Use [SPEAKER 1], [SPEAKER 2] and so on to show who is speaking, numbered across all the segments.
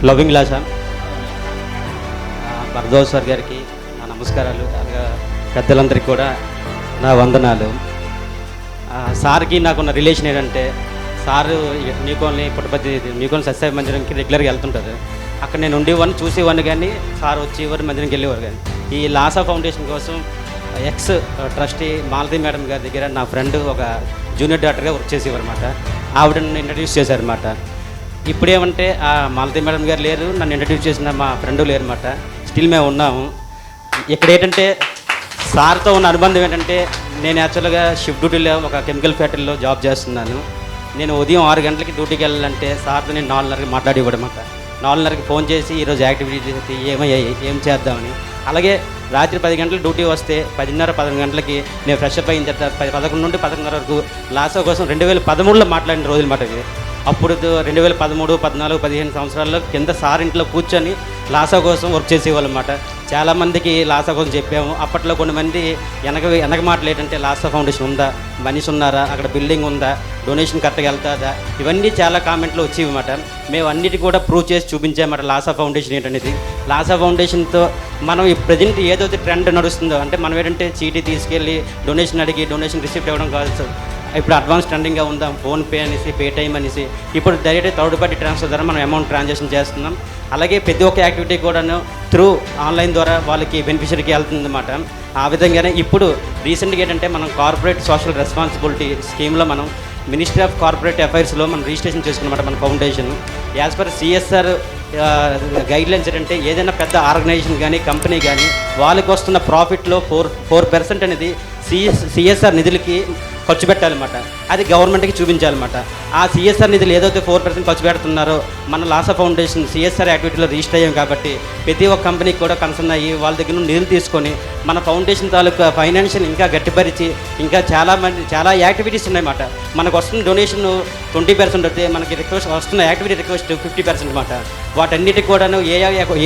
[SPEAKER 1] Loving లాసా Bharadwaj sir గారికి నా నమస్కారాలు, అలాగే పెద్దలందరికీ కూడా నా వందనాలు. సార్కి నాకున్న రిలేషన్ ఏంటంటే, sir new colony Puttaparthi new colony Sathya Sai మందిరంకి రెగ్యులర్గా వెళ్తుంటారు. అక్కడ నేను ఉండేవాడిని, చూసేవాడిని, కానీ సార్ వచ్చేవారు మందిరంకి వెళ్ళేవారు. కానీ ఈ లాసా ఫౌండేషన్ కోసం ఎక్స్ ట్రస్టీ మాలతి మేడం గారి దగ్గర నా ఫ్రెండ్ ఒక జూనియర్ డాక్టర్గా వర్క్ చేసేవారు అనమాట. ఆవిడ నన్ను ఇంట్రడ్యూస్ చేశారనమాట. ఇప్పుడేమంటే ఆ మాలతి మేడం గారు లేరు, నన్ను ఇంట్రడ్యూస్ చేసిన మా ఫ్రెండ్ లేరు అనమాట. స్టిల్ మేము ఉన్నాము. ఇక్కడ ఏంటంటే సార్తో ఉన్న అనుబంధం ఏంటంటే, నేను యాక్చువల్గా షిఫ్ట్ డ్యూటీలో ఒక కెమికల్ ఫ్యాక్టరీలో జాబ్ చేస్తున్నాను. నేను ఉదయం 6 గంటలకి డ్యూటీకి వెళ్ళాలంటే సార్తో నేను 4:30కి మాట్లాడి ఇవ్వడమాట. 4:30కి ఫోన్ చేసి ఈరోజు యాక్టివిటీ ఏమయ్యాయి, ఏం చేద్దామని. అలాగే రాత్రి 10 గంటలకు డ్యూటీ వస్తే 10:30, 11 గంటలకి నేను ఫ్రెష్ అప్ అయిన తర్వాత 11 నుండి 11:30 వరకు లాసా కోసం 2013లో మాట్లాడిన రోజులు మాట ఇది. అప్పుడు 2013, 14, 15 సంవత్సరాల్లో కింద సార్ ఇంట్లో కూర్చొని లాసా కోసం వర్క్ చేసేవాళ్ళు అన్నమాట. చాలామందికి లాసా కోసం చెప్పాము. అప్పట్లో కొంతమంది వెనక మాటలు ఏంటంటే, లాసా ఫౌండేషన్ ఉందా, మనిషి ఉన్నారా, అక్కడ బిల్డింగ్ ఉందా, డొనేషన్ కరెక్ట్గా వెళ్తుందా, ఇవన్నీ చాలా కామెంట్లు వచ్చేవి అన్నమాట. మేము అన్నిటి కూడా ప్రూవ్ చేసి చూపించామన్నమాట లాసా ఫౌండేషన్ ఏంటనేది. లాసా ఫౌండేషన్తో మనం ఈ ప్రజెంట్ ఏదైతే ట్రెండ్ నడుస్తుందో, అంటే మనం ఏంటంటే చీటీ తీసుకెళ్ళి డొనేషన్ అడిగి డొనేషన్ రిసిప్ట్ ఇవ్వడం కాదు. ఇప్పుడు అడ్వాన్స్ ట్రెండింగ్గా ఉందాం, ఫోన్పే అనేసి, పే టైం అనేసి. ఇప్పుడు డైరెక్ట్ థర్డ్ పార్టీ ట్రాన్స్ఫర్ ద్వారా మనం అమౌంట్ ట్రాన్సాక్షన్ చేస్తున్నాం. అలాగే ప్రతి ఒక్క యాక్టివిటీ కూడాను త్రూ ఆన్లైన్ ద్వారా వాళ్ళకి బెనిఫిషరీకి వెళ్తుందన్నమాట. ఆ విధంగానే ఇప్పుడు రీసెంట్గా ఏంటంటే, మనం కార్పొరేట్ సోషల్ రెస్పాన్సిబిలిటీ స్కీమ్లో మనం మినిస్ట్రీ ఆఫ్ కార్పొరేట్ అఫైర్స్లో మనం రిజిస్ట్రేషన్ చేసుకున్నమాట మన foundation. As per CSR guidelines ఏంటంటే, ఏదైనా పెద్ద ఆర్గనైజేషన్ కానీ కంపెనీ కానీ వాళ్ళకి వస్తున్న ప్రాఫిట్లో 4% అనేది సిఎస్ఆర్ నిధులకి ఖర్చు పెట్టాలన్నమాట. అది గవర్నమెంట్కి చూపించాలన్నమాట. ఆ సిఎస్ఆర్ నిధులు ఏదైతే 4% ఖర్చు పెడుతున్నారో, మన లాసా ఫౌండేషన్ సిఎస్ఆర్ యాక్టివిటీలో రిజిస్టర్ అయ్యాం కాబట్టి ప్రతి ఒక్క కంపెనీకి కూడా కన్సర్న్ అయ్యి వాళ్ళ దగ్గర నుండి నిధులు తీసుకొని మన ఫౌండేషన్ తాలూకా ఫైనాన్షియల్ ఇంకా గట్టిపరిచి, ఇంకా చాలా యాక్టివిటీస్ ఉన్నాయన్నమాట. మనకు వస్తున్న డొనేషన్ 20% అయితే మనకి రిక్వెస్ట్ వస్తున్న యాక్టివిటీ రిక్వెస్ట్ 50% అన్నమాట. వాటన్నిటికి కూడాను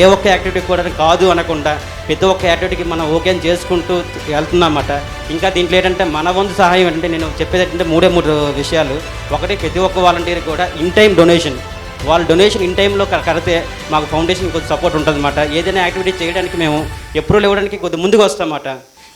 [SPEAKER 1] ఏ ఒక్క యాక్టివిటీ కూడా కాదు అనకుండా ప్రతి ఒక్క యాక్టివిటీకి మనం ఓకే చేసుకుంటూ వెళ్తున్నామన్నమాట. ఇంకా దీంట్లో ఏంటంటే మన వంతు సహాయం ఏంటంటే, నేను చెప్పేది ఏంటంటే 3 విషయాలు. ఒకటి, ప్రతి ఒక్క వాలంటీర్ కూడా ఇన్ టైం డొనేషన్. వాళ్ళు డొనేషన్ ఇన్ టైంలో కడితే మాకు ఫౌండేషన్ కొద్ది సపోర్ట్ ఉంటుందన్నమాట. ఏదైనా యాక్టివిటీ చేయడానికి మేము అప్రూవల్ ఇవ్వడానికి కొద్ది ముందుకు వస్తామన్నమాట.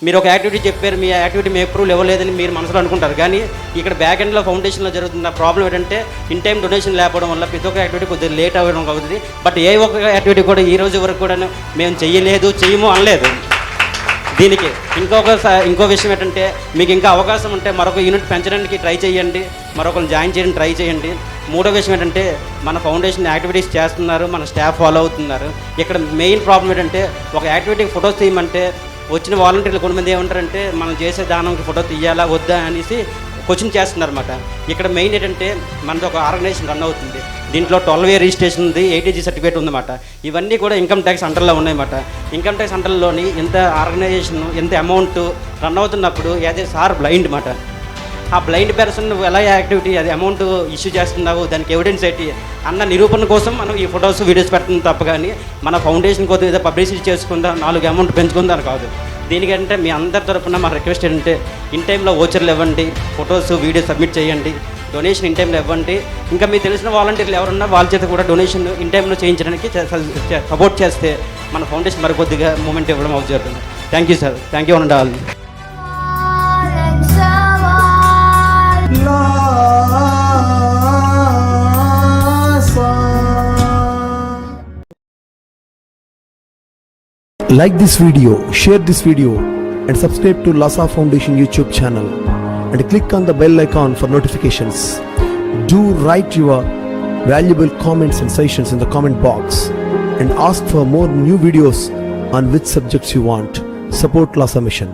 [SPEAKER 1] మీరు ఒక యాక్టివిటీ చెప్పారు, మీ యాక్టివిటీ మేము అప్రూవల్ ఇవ్వలేదని మీరు మనసులో అనుకుంటారు. కానీ ఇక్కడ బ్యాక్ ఎండ్లో ఫౌండేషన్లో జరుగుతున్న ప్రాబ్లం ఏంటంటే, ఇన్ టైం డొనేషన్ లేకపోవడం వల్ల ప్రతి ఒక్క యాక్టివిటీ కొద్దిగా లేట్ అవ్వడం అవుతుంది. బట్ ఏ ఒక్క యాక్టివిటీ కూడా ఈ రోజు వరకు కూడా మేము చెయ్యము అనలేదు. దీనికి ఇంకో విషయం ఏంటంటే, మీకు ఇంకా అవకాశం ఉంటే మరొక యూనిట్ పెంచడానికి ట్రై చేయండి, మరొకరు జాయిన్ చేయడానికి ట్రై చేయండి. 3వ విషయం ఏంటంటే, మన ఫౌండేషన్ యాక్టివిటీస్ చేస్తున్నారు, మన స్టాఫ్ ఫాలో అవుతున్నారు. ఇక్కడ మెయిన్ ప్రాబ్లం ఏంటంటే, ఒక యాక్టివిటీకి ఫొటోస్ తీయమంటే వచ్చిన వాలంటీర్లు కొంతమంది ఏమంటారంటే, మనం చేసే దానంకి ఫోటో తీయాలా వద్దా అనేసి క్వశ్చన్ చేస్తున్నారన్నమాట. ఇక్కడ మెయిన్ ఏంటంటే, మనది ఒక ఆర్గనైజేషన్ రన్ అవుతుంది. దీంట్లో 12A రిజిస్ట్రేషన్ ఉంది, 80G సర్టిఫికేట్ ఉందన్నమాట. ఇవన్నీ కూడా ఇన్కమ్ ట్యాక్స్ అండర్లో ఉన్నాయన్నమాట. ఇన్కమ్ ట్యాక్స్ అండర్లోని ఎంత ఆర్గనైజేషన్, ఎంత అమౌంట్ రన్ అవుతున్నప్పుడు యాజ్ ఏ సార్ బ్లైండ్ అన్నమాట. ఆ బ్లైండ్ పర్సన్ నువ్వు ఎలా యాక్టివిటీ అది అమౌంట్ ఇష్యూ చేస్తున్నావు, దానికి ఎవిడెన్స్ ఏంటి అన్న నిరూపణ కోసం మనం ఈ ఫొటోస్ వీడియోస్ పెడుతుంది తప్ప, కానీ మన ఫౌండేషన్ కోసం ఏదో పబ్లిసిటీ చేసుకుందా, 4 అమౌంట్ పెంచుకుందా అని కాదు. దీనికంటే మీ అందరి తరఫున మా రిక్వెస్ట్ ఏంటంటే, ఇన్ టైంలో ఓచర్లు ఇవ్వండి, ఫొటోస్ వీడియోస్ సబ్మిట్ చేయండి, డొనేషన్ ఇన్ టైంలో ఇవ్వండి. ఇంకా మీకు తెలిసిన వాలంటీర్లు ఎవరున్నా వాళ్ళ చేత కూడా డొనేషన్ ఇన్ టైంలో చేయించడానికి సపోర్ట్ చేస్తే మన ఫౌండేషన్ మరికొద్దిగా మూమెంట్ ఇవ్వడం అవుతుంది. Thank you sir, thank you and all.
[SPEAKER 2] Like this video, share this video and subscribe to Lasa Foundation YouTube channel and click on the bell icon for notifications. Do write your valuable comments and suggestions in the comment box and ask for more new videos on which subjects you want. Support Lasa Mission.